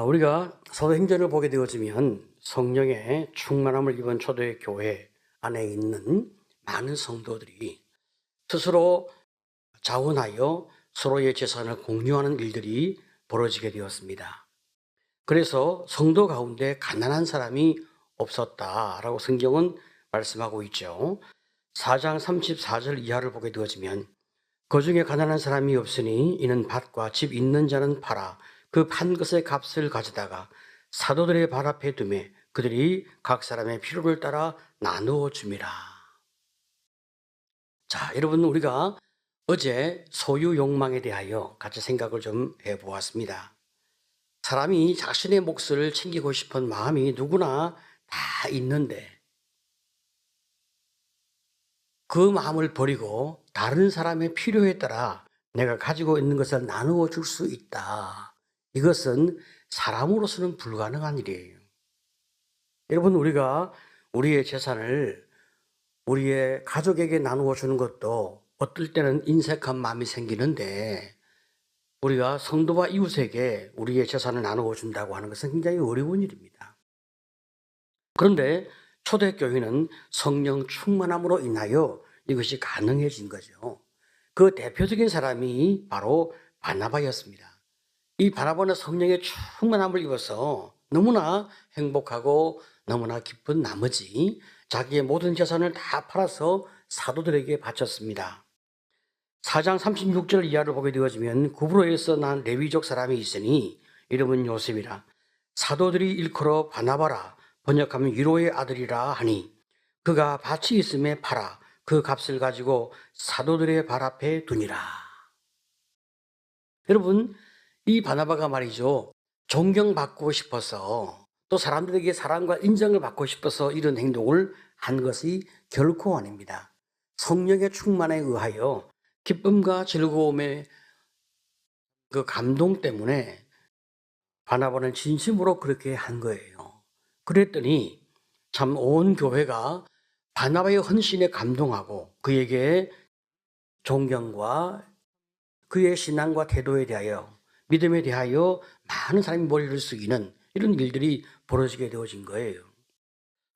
우리가 사도행전을 보게 되어지면 성령의 충만함을 입은 초대 교회 안에 있는 많은 성도들이 스스로 자원하여 서로의 재산을 공유하는 일들이 벌어지게 되었습니다. 그래서 성도 가운데 가난한 사람이 없었다라고 성경은 말씀하고 있죠. 4장 34절 이하를 보게 되어지면 그 중에 가난한 사람이 없으니 이는 밭과 집 있는 자는 팔아 그 판 것의 값을 가져다가 사도들의 발 앞에 두매 그들이 각 사람의 필요를 따라 나누어 줍니다. 자, 여러분, 우리가 어제 소유 욕망에 대하여 같이 생각을 좀 해보았습니다. 사람이 자신의 몫을 챙기고 싶은 마음이 누구나 다 있는데 그 마음을 버리고 다른 사람의 필요에 따라 내가 가지고 있는 것을 나누어 줄 수 있다. 이것은 사람으로서는 불가능한 일이에요. 여러분, 우리가 우리의 재산을 우리의 가족에게 나누어 주는 것도 어떨 때는 인색한 마음이 생기는데 우리가 성도와 이웃에게 우리의 재산을 나누어 준다고 하는 것은 굉장히 어려운 일입니다. 그런데 초대교회는 성령 충만함으로 인하여 이것이 가능해진 거죠. 그 대표적인 사람이 바로 바나바였습니다. 이 바나바는 성령의 충만함을 입어서 너무나 행복하고 너무나 기쁜 나머지 자기의 모든 재산을 다 팔아서 사도들에게 바쳤습니다. 4장 36절 이하를 보게 되어지면 구브로에서 난 레위족 사람이 있으니 이름은 요셉이라 사도들이 일컬어 바나바라 번역하면 위로의 아들이라 하니 그가 밭이 있음에 팔아 그 값을 가지고 사도들의 발 앞에 두니라. 여러분, 이 바나바가 말이죠, 존경받고 싶어서 또 사람들에게 사랑과 인정을 받고 싶어서 이런 행동을 한 것이 결코 아닙니다. 성령의 충만에 의하여 기쁨과 즐거움의 그 감동 때문에 바나바는 진심으로 그렇게 한 거예요. 그랬더니 참 온 교회가 바나바의 헌신에 감동하고 그에게 존경과 그의 신앙과 태도에 대하여 믿음에 대하여 많은 사람이 머리를 숙이는 이런 일들이 벌어지게 되어진 거예요.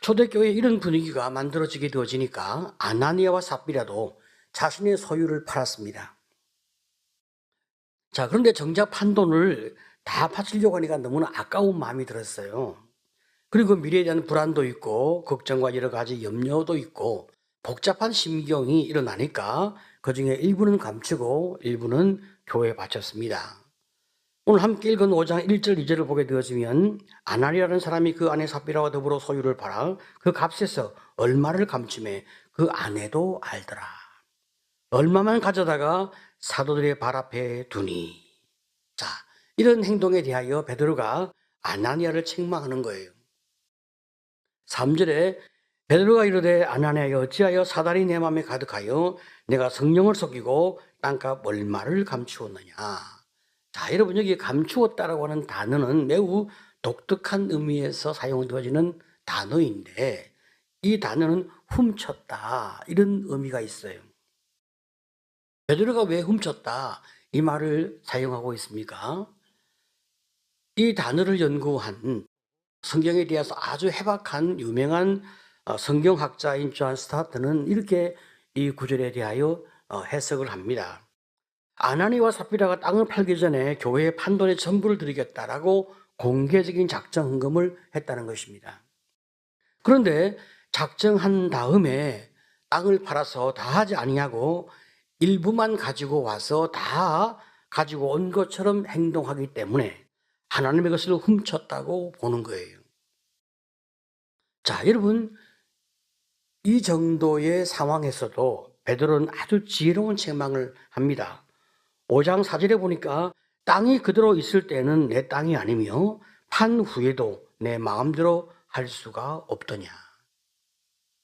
초대교회에 이런 분위기가 만들어지게 되어지니까 아나니아와 삽비라도 자신의 소유를 팔았습니다. 자, 그런데 정작 판 돈을 다 바치려고 하니까 너무나 아까운 마음이 들었어요. 그리고 미래에 대한 불안도 있고 걱정과 여러 가지 염려도 있고 복잡한 심경이 일어나니까 그중에 일부는 감추고 일부는 교회에 바쳤습니다. 오늘 함께 읽은 5장 1절 2절을 보게 되어지면 아나니아라는 사람이 그 아내 삽비라와 더불어 소유를 팔아 그 값에서 얼마를 감춤해 그 아내도 알더라. 얼마만 가져다가 사도들의 발 앞에 두니. 자, 이런 행동에 대하여 베드로가 아나니아를 책망하는 거예요. 3절에 베드로가 이르되 아나니아여 어찌하여 사단이 내 마음에 가득하여 내가 성령을 속이고 땅값 얼마를 감추었느냐. 자, 여러분, 여기 감추었다라고 하는 단어는 매우 독특한 의미에서 사용되어지는 단어인데 이 단어는 훔쳤다 이런 의미가 있어요. 베드로가 왜 훔쳤다 이 말을 사용하고 있습니까? 이 단어를 연구한 성경에 대해서 아주 해박한 유명한 성경학자인 존 스타트는 이렇게 이 구절에 대하여 해석을 합니다. 아나니와 삽비라가 땅을 팔기 전에 교회에 판돈의 전부를 드리겠다라고 공개적인 작정 헌금을 했다는 것입니다. 그런데 작정한 다음에 땅을 팔아서 다 하지 아니하고 일부만 가지고 와서 다 가지고 온 것처럼 행동하기 때문에 하나님의 것을 훔쳤다고 보는 거예요. 자, 여러분, 이 정도의 상황에서도 베드로는 아주 지혜로운 책망을 합니다. 5장 4절에 보니까 땅이 그대로 있을 때는 내 땅이 아니며 판 후에도 내 마음대로 할 수가 없더냐.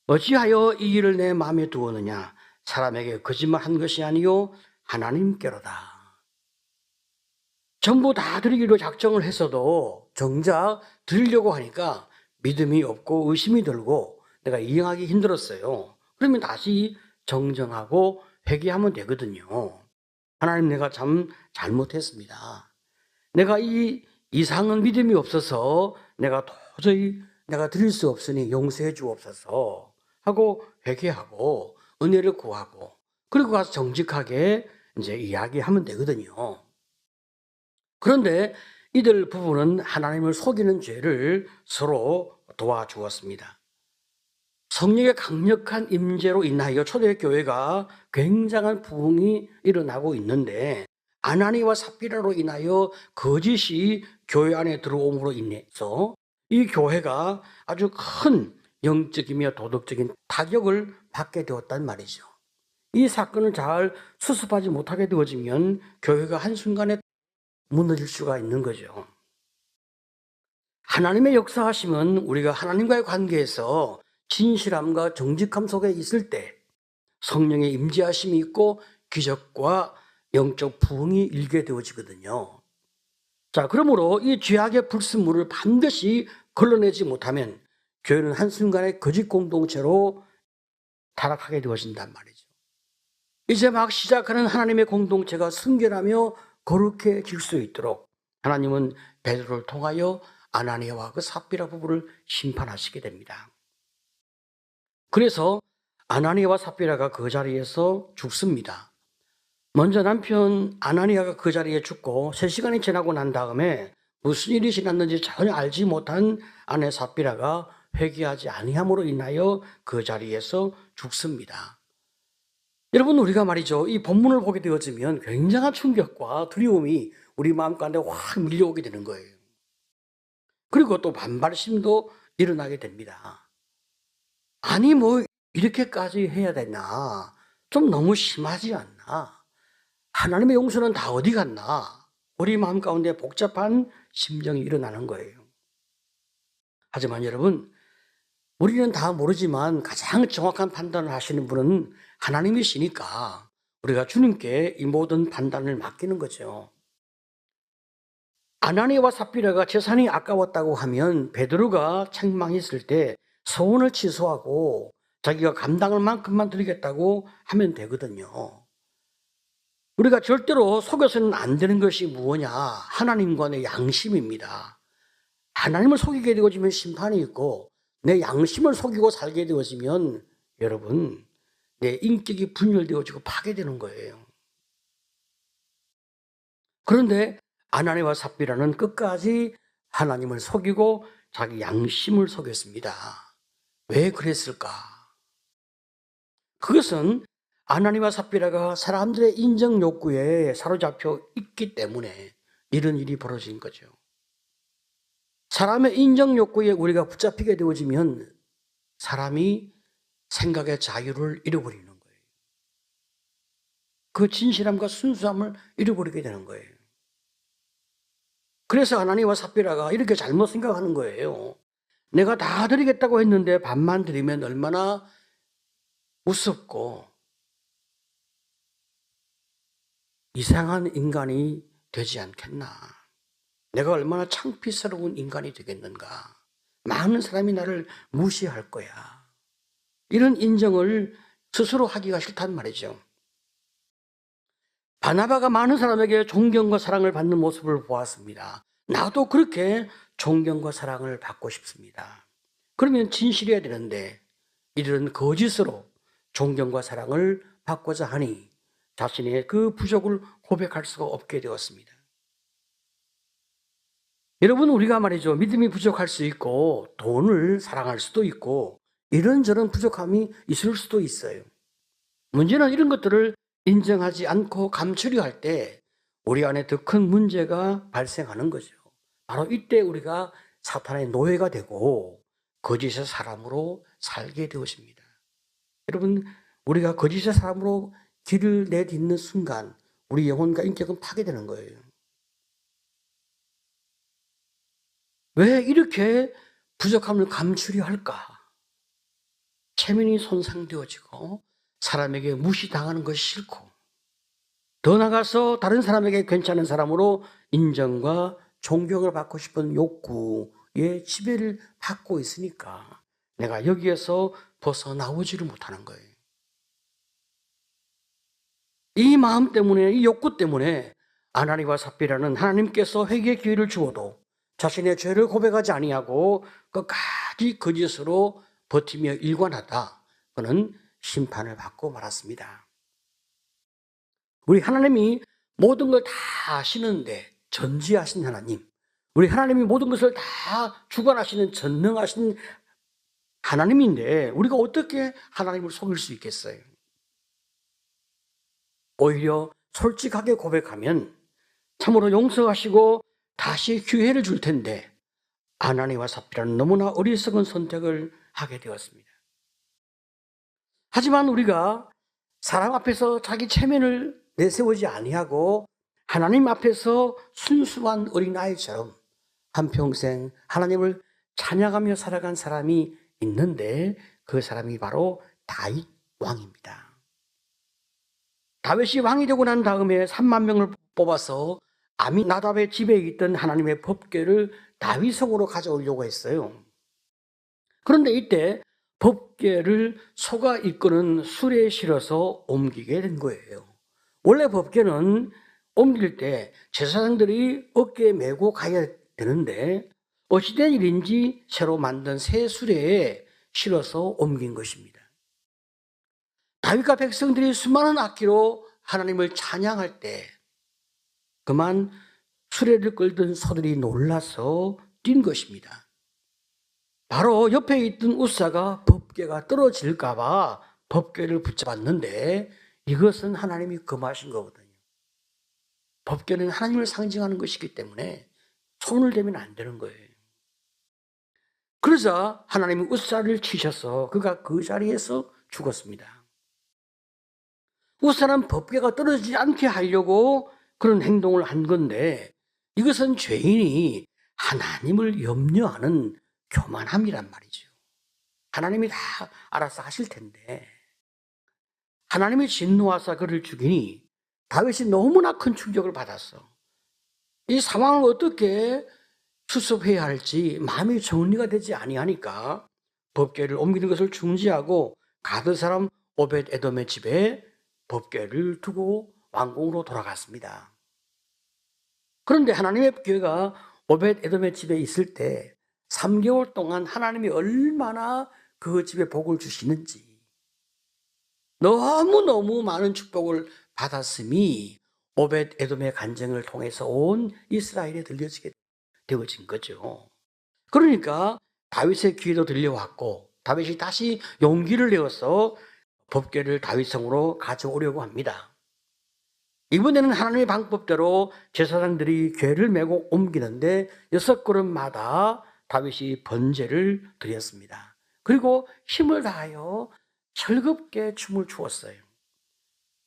어찌하여 이 일을 내 마음에 두었느냐. 사람에게 거짓말한 것이 아니요 하나님께로다. 전부 다 드리기로 작정을 했어도 정작 드리려고 하니까 믿음이 없고 의심이 들고 내가 이행하기 힘들었어요. 그러면 다시 정정하고 회개하면 되거든요. 하나님, 내가 참 잘못했습니다. 내가 이 이상은 믿음이 없어서 내가 도저히 내가 드릴 수 없으니 용서해 주옵소서 하고 회개하고 은혜를 구하고 그리고 가서 정직하게 이제 이야기하면 되거든요. 그런데 이들 부부는 하나님을 속이는 죄를 서로 도와주었습니다. 성령의 강력한 임재로 인하여 초대교회가 굉장한 부흥이 일어나고 있는데 아나니와 삽비라로 인하여 거짓이 교회 안에 들어옴으로 인해서 이 교회가 아주 큰 영적이며 도덕적인 타격을 받게 되었단 말이죠. 이 사건을 잘 수습하지 못하게 되어지면 교회가 한순간에 무너질 수가 있는 거죠. 하나님의 역사하심은 우리가 하나님과의 관계에서 진실함과 정직함 속에 있을 때 성령의 임재하심이 있고 기적과 영적 부흥이 일게 되어지거든요. 자, 그러므로 이 죄악의 불순물을 반드시 걸러내지 못하면 교회는 한순간에 거짓 공동체로 타락하게 되어진단 말이죠. 이제 막 시작하는 하나님의 공동체가 순결하며 거룩해질 수 있도록 하나님은 베드로를 통하여 아나니아와 그 삽비라 부부를 심판하시게 됩니다. 그래서 아나니아와 삽비라가 그 자리에서 죽습니다. 먼저 남편 아나니아가 그 자리에 죽고 3시간이 지나고 난 다음에 무슨 일이 지났는지 전혀 알지 못한 아내 삽비라가 회개하지 아니함으로 인하여 그 자리에서 죽습니다. 여러분, 우리가 말이죠, 이 본문을 보게 되어지면 굉장한 충격과 두려움이 우리 마음 가운데 확 밀려오게 되는 거예요. 그리고 또 반발심도 일어나게 됩니다. 아니 뭐 이렇게까지 해야 되나? 좀 너무 심하지 않나? 하나님의 용서는 다 어디 갔나? 우리 마음 가운데 복잡한 심정이 일어나는 거예요. 하지만 여러분, 우리는 다 모르지만 가장 정확한 판단을 하시는 분은 하나님이시니까 우리가 주님께 이 모든 판단을 맡기는 거죠. 아나니아와 삽비라가 재산이 아까웠다고 하면 베드로가 책망했을 때 서원을 취소하고 자기가 감당할 만큼만 드리겠다고 하면 되거든요. 우리가 절대로 속여서는 안 되는 것이 무엇냐? 하나님과의 양심입니다. 하나님을 속이게 되어지면 심판이 있고 내 양심을 속이고 살게 되어지면 여러분 내 인격이 분열되어지고 파괴되는 거예요. 그런데 아나니아와 삽비라는 끝까지 하나님을 속이고 자기 양심을 속였습니다. 왜 그랬을까? 그것은 아나니아와 삽비라가 사람들의 인정 욕구에 사로잡혀 있기 때문에 이런 일이 벌어진 거죠. 사람의 인정 욕구에 우리가 붙잡히게 되어지면 사람이 생각의 자유를 잃어버리는 거예요. 그 진실함과 순수함을 잃어버리게 되는 거예요. 그래서 아나니아와 삽비라가 이렇게 잘못 생각하는 거예요. 내가 다 드리겠다고 했는데 반만 드리면 얼마나 우습고 이상한 인간이 되지 않겠나. 내가 얼마나 창피스러운 인간이 되겠는가. 많은 사람이 나를 무시할 거야. 이런 인정을 스스로 하기가 싫단 말이죠. 바나바가 많은 사람에게 존경과 사랑을 받는 모습을 보았습니다. 나도 그렇게 존경과 사랑을 받고 싶습니다. 그러면 진실해야 되는데 이들은 거짓으로 존경과 사랑을 받고자 하니 자신의 그 부족을 고백할 수가 없게 되었습니다. 여러분, 우리가 말이죠, 믿음이 부족할 수 있고 돈을 사랑할 수도 있고 이런저런 부족함이 있을 수도 있어요. 문제는 이런 것들을 인정하지 않고 감추려 할 때 우리 안에 더 큰 문제가 발생하는 거죠. 바로 이때 우리가 사탄의 노예가 되고 거짓의 사람으로 살게 되었습니다. 여러분, 우리가 거짓의 사람으로 길을 내딛는 순간 우리 영혼과 인격은 파괴되는 거예요. 왜 이렇게 부족함을 감추려 할까? 체면이 손상되어지고 사람에게 무시당하는 것이 싫고 더 나아가서 다른 사람에게 괜찮은 사람으로 인정과 존경을 받고 싶은 욕구의 지배를 받고 있으니까 내가 여기에서 벗어나오지를 못하는 거예요. 이 마음 때문에, 이 욕구 때문에 아나니아와 삽비라는 하나님께서 회개의 기회를 주어도 자신의 죄를 고백하지 아니하고 끝까지 거짓으로 버티며 일관하다. 그는 심판을 받고 말았습니다. 우리 하나님이 모든 걸 다 아시는데 전지하신 하나님, 우리 하나님이 모든 것을 다 주관하시는 전능하신 하나님인데 우리가 어떻게 하나님을 속일 수 있겠어요? 오히려 솔직하게 고백하면 참으로 용서하시고 다시 기회를 줄 텐데 아나니와 삽비라는 너무나 어리석은 선택을 하게 되었습니다. 하지만 우리가 사람 앞에서 자기 체면을 내세우지 아니하고 하나님 앞에서 순수한 어린아이처럼 한평생 하나님을 찬양하며 살아간 사람이 있는데 그 사람이 바로 다윗 왕입니다. 다윗이 왕이 되고 난 다음에 3만 명을 뽑아서 아미나답의 집에 있던 하나님의 법궤를 다윗성으로 가져오려고 했어요. 그런데 이때 법궤를 소가 이끄는 수레에 실어서 옮기게 된 거예요. 원래 법궤는 옮길 때 제사장들이 어깨에 메고 가야 되는데 어찌된 일인지 새로 만든 새 수레에 실어서 옮긴 것입니다. 다윗과 백성들이 수많은 악기로 하나님을 찬양할 때 그만 수레를 끌던 소들이 놀라서 뛴 것입니다. 바로 옆에 있던 우사가 법궤가 떨어질까 봐 법궤를 붙잡았는데 이것은 하나님이 금하신 거거든요. 법궤는 하나님을 상징하는 것이기 때문에 손을 대면 안 되는 거예요. 그러자 하나님이 우사를 치셔서 그가 그 자리에서 죽었습니다. 우사는 법궤가 떨어지지 않게 하려고 그런 행동을 한 건데 이것은 죄인이 하나님을 염려하는 교만함이란 말이죠. 하나님이 다 알아서 하실 텐데 하나님이 진노하사 그를 죽이니 다윗이 너무나 큰 충격을 받았어. 이 상황을 어떻게 수습해야 할지 마음이 정리가 되지 아니하니까 법궤를 옮기는 것을 중지하고 가드 사람 오벳 에돔의 집에 법궤를 두고 왕궁으로 돌아갔습니다. 그런데 하나님의 교회가 오벳 에돔의 집에 있을 때 3개월 동안 하나님이 얼마나 그 집에 복을 주시는지 너무너무 많은 축복을 받았음이 오벳 에돔의 간증을 통해서 온 이스라엘에 들려지게 되어진 거죠. 그러니까 다윗의 귀에도 들려왔고 다윗이 다시 용기를 내어서 법궤를 다윗성으로 가져오려고 합니다. 이번에는 하나님의 방법대로 제사장들이 궤를 메고 옮기는데 6걸음마다 다윗이 번제를 드렸습니다. 그리고 힘을 다하여 즐겁게 춤을 추었어요.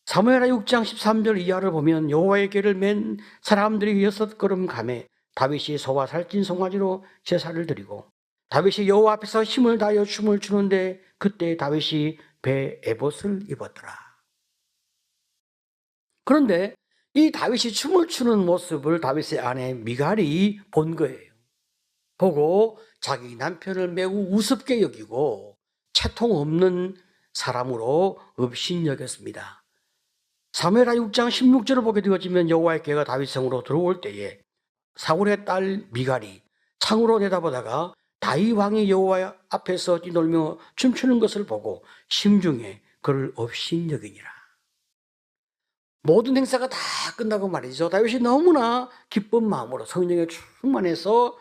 사무엘하 6장 13절 이하를 보면 여호와의 궤를 맨 사람들이 6걸음 가매 다윗이 소와 살찐 송아지로 제사를 드리고 다윗이 여호와 앞에서 힘을 다하여 춤을 추는데 그때 다윗이 배에 에봇을 입었더라. 그런데 이 다윗이 춤을 추는 모습을 다윗의 아내 미갈이 본 거예요. 보고 자기 남편을 매우 우습게 여기고 채통 없는 사람으로 업신여겼습니다. 사무엘하 6장 16절을 보게 되어지면 여호와의 궤가 다윗성으로 들어올 때에 사울의 딸 미갈이 창으로 내다보다가 다윗 왕이 여호와 앞에서 뛰놀며 춤추는 것을 보고 심중에 그를 업신여기니라. 모든 행사가 다 끝나고 말이죠. 다윗이 너무나 기쁜 마음으로 성령에 충만해서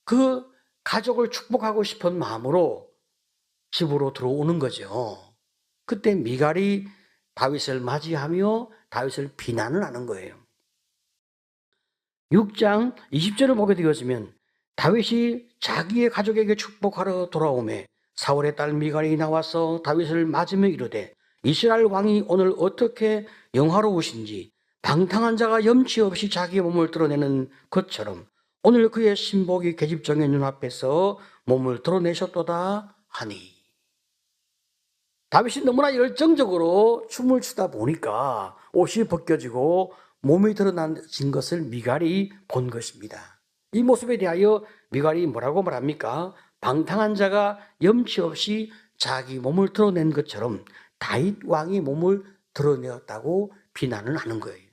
그 가족을 축복하고 싶은 마음으로 집으로 들어오는 거죠. 그때 미갈이 다윗을 맞이하며 다윗을 비난을 하는 거예요. 6장 20절을 보게 되어지면 다윗이 자기의 가족에게 축복하러 돌아오매 사울의 딸 미갈이 나와서 다윗을 맞으며 이르되 이스라엘 왕이 오늘 어떻게 영화로우신지 방탕한 자가 염치 없이 자기의 몸을 드러내는 것처럼 오늘 그의 신복이 계집종의 눈앞에서 몸을 드러내셨도다 하니. 다윗이 너무나 열정적으로 춤을 추다 보니까 옷이 벗겨지고 몸이 드러나진 것을 미갈이 본 것입니다. 이 모습에 대하여 미갈이 뭐라고 말합니까? 방탕한 자가 염치 없이 자기 몸을 드러낸 것처럼 다윗 왕이 몸을 드러내었다고 비난을 하는 거예요.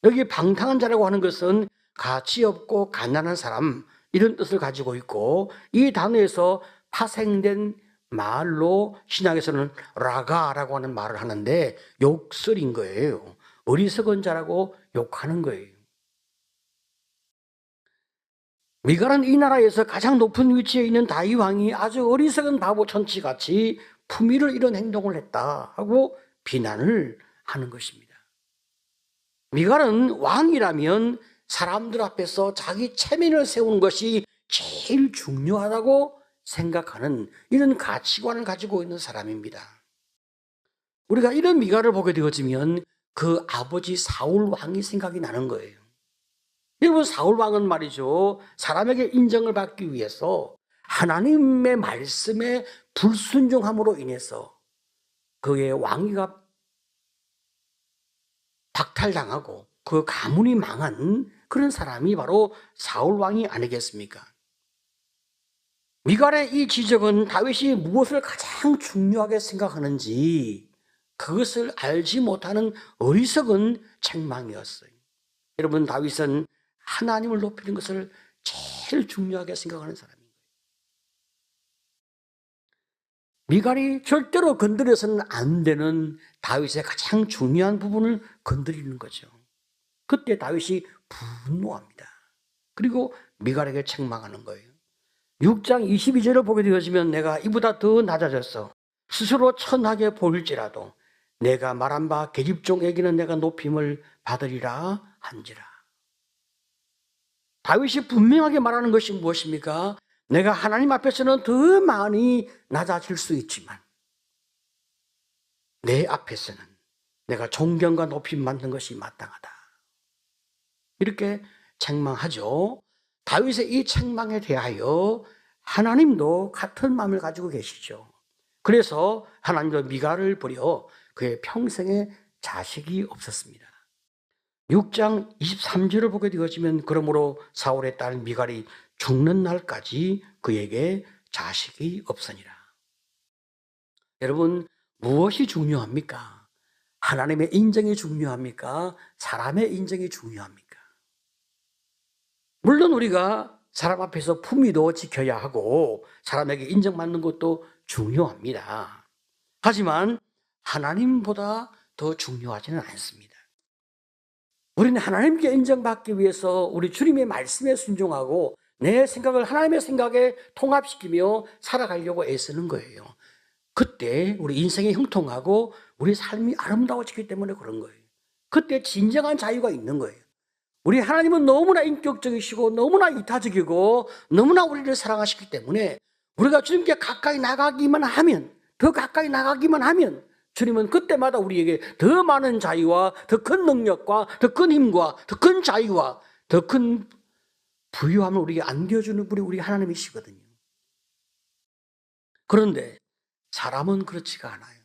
여기 방탕한 자라고 하는 것은 가치 없고 가난한 사람, 이런 뜻을 가지고 있고, 이 단어에서 파생된 말로 신약에서는 라가라고 하는 말을 하는데 욕설인 거예요. 어리석은 자라고 욕하는 거예요. 미갈은 이 나라에서 가장 높은 위치에 있는 다윗 왕이 아주 어리석은 바보 천치같이 품위를 잃은 행동을 했다 하고 비난을 하는 것입니다. 미갈은 왕이라면 사람들 앞에서 자기 체면을 세우는 것이 제일 중요하다고 생각하는 이런 가치관을 가지고 있는 사람입니다. 우리가 이런 미갈을 보게 되어지면 그 아버지 사울 왕이 생각이 나는 거예요. 여러분, 사울 왕은 말이죠, 사람에게 인정을 받기 위해서 하나님의 말씀에 불순종함으로 인해서 그의 왕위가 박탈당하고 그 가문이 망한 그런 사람이 바로 사울 왕이 아니겠습니까? 미갈의 이 지적은 다윗이 무엇을 가장 중요하게 생각하는지 그것을 알지 못하는 어리석은 책망이었어요. 여러분, 다윗은 하나님을 높이는 것을 제일 중요하게 생각하는 사람입니다. 미갈이 절대로 건드려서는 안 되는 다윗의 가장 중요한 부분을 건드리는 거죠. 그때 다윗이 분노합니다. 그리고 미갈에게 책망하는 거예요. 6장 22절을 보게 되어지면 내가 이보다 더 낮아졌어. 스스로 천하게 보일지라도 내가 말한 바 계집종에게는 내가 높임을 받으리라 한지라. 다윗이 분명하게 말하는 것이 무엇입니까? 내가 하나님 앞에서는 더 많이 낮아질 수 있지만 내 앞에서는 내가 존경과 높임 받는 것이 마땅하다. 이렇게 책망하죠. 다윗의 이 책망에 대하여 하나님도 같은 마음을 가지고 계시죠. 그래서 하나님도 미갈을 버려 그의 평생에 자식이 없었습니다. 6장 23절을 보게 되어지면 그러므로 사울의 딸 미갈이 죽는 날까지 그에게 자식이 없으니라. 여러분, 무엇이 중요합니까? 하나님의 인정이 중요합니까? 사람의 인정이 중요합니까? 물론 우리가 사람 앞에서 품위도 지켜야 하고 사람에게 인정받는 것도 중요합니다. 하지만 하나님보다 더 중요하지는 않습니다. 우리는 하나님께 인정받기 위해서 우리 주님의 말씀에 순종하고 내 생각을 하나님의 생각에 통합시키며 살아가려고 애쓰는 거예요. 그때 우리 인생이 형통하고 우리 삶이 아름다워지기 때문에 그런 거예요. 그때 진정한 자유가 있는 거예요. 우리 하나님은 너무나 인격적이시고 너무나 이타적이고 너무나 우리를 사랑하시기 때문에 우리가 주님께 가까이 나가기만 하면, 더 가까이 나가기만 하면 주님은 그때마다 우리에게 더 많은 자유와 더 큰 능력과 더 큰 힘과 더 큰 자유와 더 큰 부유함을 우리에게 안겨주는 분이 우리 하나님이시거든요. 그런데 사람은 그렇지가 않아요.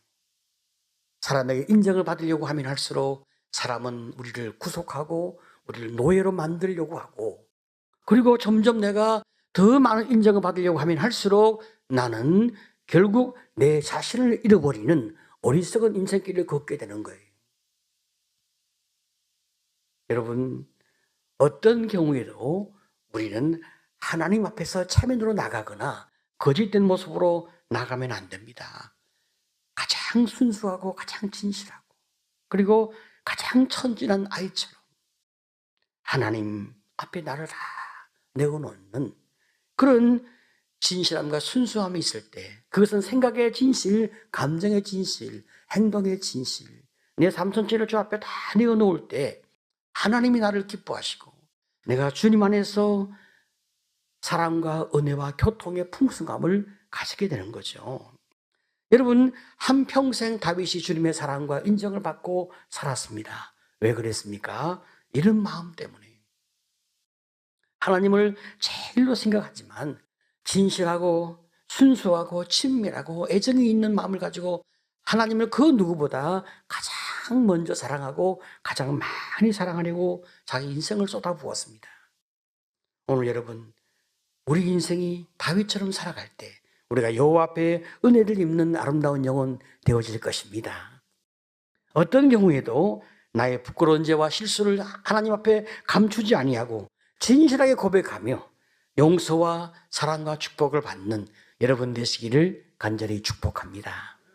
사람에게 인정을 받으려고 하면 할수록 사람은 우리를 구속하고 우리를 노예로 만들려고 하고, 그리고 점점 내가 더 많은 인정을 받으려고 하면 할수록 나는 결국 내 자신을 잃어버리는 어리석은 인생길을 걷게 되는 거예요. 여러분, 어떤 경우에도 우리는 하나님 앞에서 체면으로 나가거나 거짓된 모습으로 나가면 안 됩니다. 가장 순수하고 가장 진실하고 그리고 가장 천진한 아이처럼 하나님 앞에 나를 다 내어놓는 그런 진실함과 순수함이 있을 때, 그것은 생각의 진실, 감정의 진실, 행동의 진실, 내 삶 전체를 주 앞에 다 내어놓을 때 하나님이 나를 기뻐하시고 내가 주님 안에서 사랑과 은혜와 교통의 풍성함을 가지게 되는 거죠. 여러분, 한평생 다윗이 주님의 사랑과 인정을 받고 살았습니다. 왜 그랬습니까? 이런 마음 때문에. 하나님을 제일로 생각하지만 진실하고 순수하고 친밀하고 애정이 있는 마음을 가지고 하나님을 그 누구보다 가장 먼저 사랑하고 가장 많이 사랑하려고 자기 인생을 쏟아부었습니다. 오늘 여러분, 우리 인생이 다윗처럼 살아갈 때 우리가 여호와 앞에 은혜를 입는 아름다운 영혼 되어질 것입니다. 어떤 경우에도 나의 부끄러운 죄와 실수를 하나님 앞에 감추지 아니하고 진실하게 고백하며 용서와 사랑과 축복을 받는 여러분 되시기를 간절히 축복합니다.